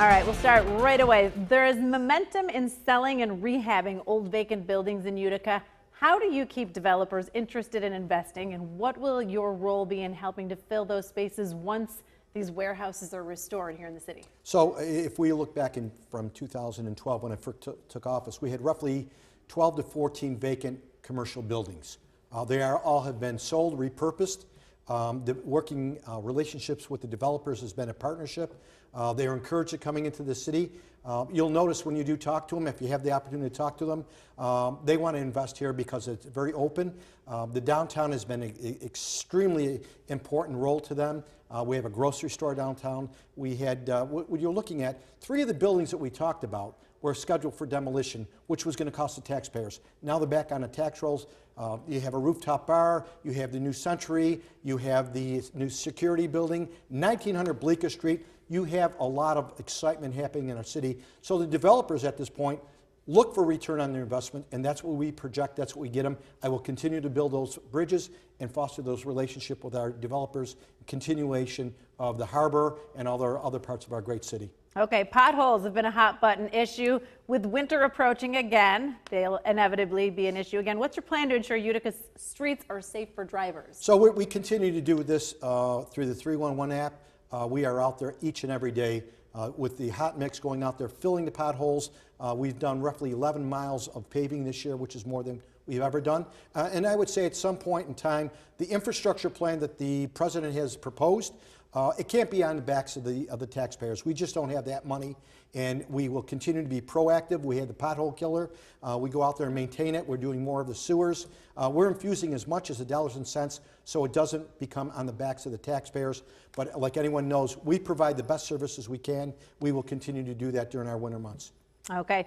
All right, we'll start right away. There is momentum in selling and rehabbing old vacant buildings in Utica. How do you keep developers interested in investing, and what will your role be in helping to fill those spaces once these warehouses are restored here in the city? So if we look back from 2012 when I first took office, we had roughly 12 to 14 vacant commercial buildings. They all have been sold, repurposed. The working relationships with the developers has been a partnership. They are encouraged to coming into the city. You'll notice when you do talk to them, if you have the opportunity to talk to them, they want to invest here because it's very open. The downtown has been an extremely important role to them. We have a grocery store downtown. We had, what you're looking at, 3 of the buildings that we talked about were scheduled for demolition, which was going to cost the taxpayers. Now they're back on the tax rolls. You have a rooftop bar, you have the new Century, you have the new security building, 1900 Bleecker Street. You have a lot of excitement happening in our city. So the developers at this point look for return on their investment, and that's what we project, that's what we get them. I will continue to build those bridges and foster those relationships with our developers, continuation of the harbor and other parts of our great city. Okay, potholes have been a hot button issue. With winter approaching again, they'll inevitably be an issue again. What's your plan to ensure Utica's streets are safe for drivers? So we continue to do this through the 311 app. We are out there each and every day with the hot mix going out there, filling the potholes. We've done roughly 11 miles of paving this year, which is more than we've ever done. And I would say at some point in time, the infrastructure plan that the president has proposed, it can't be on the backs of the taxpayers. We just don't have that money, and we will continue to be proactive. We had the pothole killer. We go out there and maintain it. We're doing more of the sewers. We're infusing as much as the dollars and cents so it doesn't become on the backs of the taxpayers. But like anyone knows, we provide the best services we can. We will continue to do that during our winter months. Okay.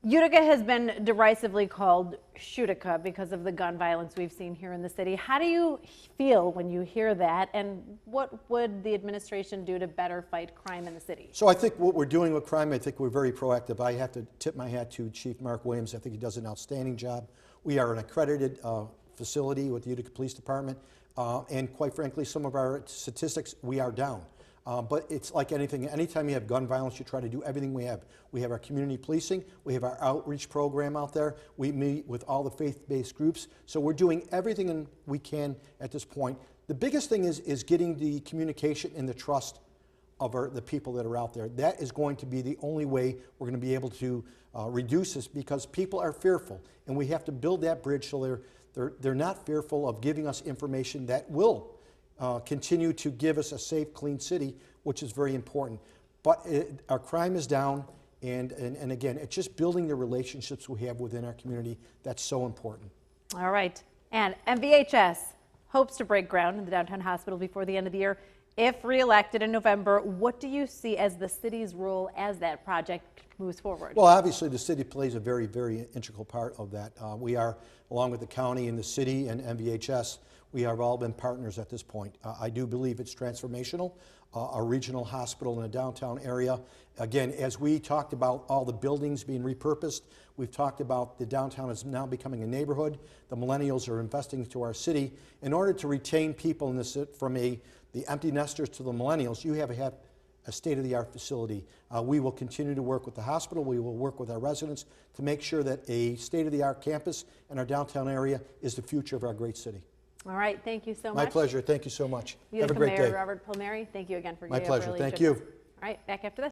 Utica has been derisively called Shootica because of the gun violence we've seen here in the city. How do you feel when you hear that, and what would the administration do to better fight crime in the city? So I think what we're doing with crime, I think we're very proactive. I have to tip my hat to Chief Mark Williams. I think he does an outstanding job. We are an accredited facility with the Utica Police Department, and quite frankly, some of our statistics, we are down. But it's like anything, anytime you have gun violence, you try to do everything we have. We have our community policing, we have our outreach program out there, we meet with all the faith-based groups, so we're doing everything we can at this point. The biggest thing is getting the communication and the trust of the people that are out there. That is going to be the only way we're going to be able to reduce this, because people are fearful, and we have to build that bridge so they're not fearful of giving us information that will continue to give us a safe, clean city, which is very important. But our crime is down, and again, it's just building the relationships we have within our community that's so important. All right. And MVHS hopes to break ground in the downtown hospital before the end of the year. If reelected in November, what do you see as the city's role as that project moves forward? Well, obviously, the city plays a very, very integral part of that. We are, along with the county and the city and MVHS, we have all been partners at this point. I do believe it's transformational, a regional hospital in the downtown area. Again, as we talked about all the buildings being repurposed, we've talked about the downtown is now becoming a neighborhood. The millennials are investing into our city. In order to retain people in this, from the empty nesters to the millennials, you have to have a state-of-the-art facility. We will continue to work with the hospital. We will work with our residents to make sure that a state-of-the-art campus in our downtown area is the future of our great city. All right, thank you so much. My pleasure. Thank you so much. Utica Have a great Mayor day. Robert Palmieri, thank you again for My your pleasure. early Thank leadership. you. All right, back after this.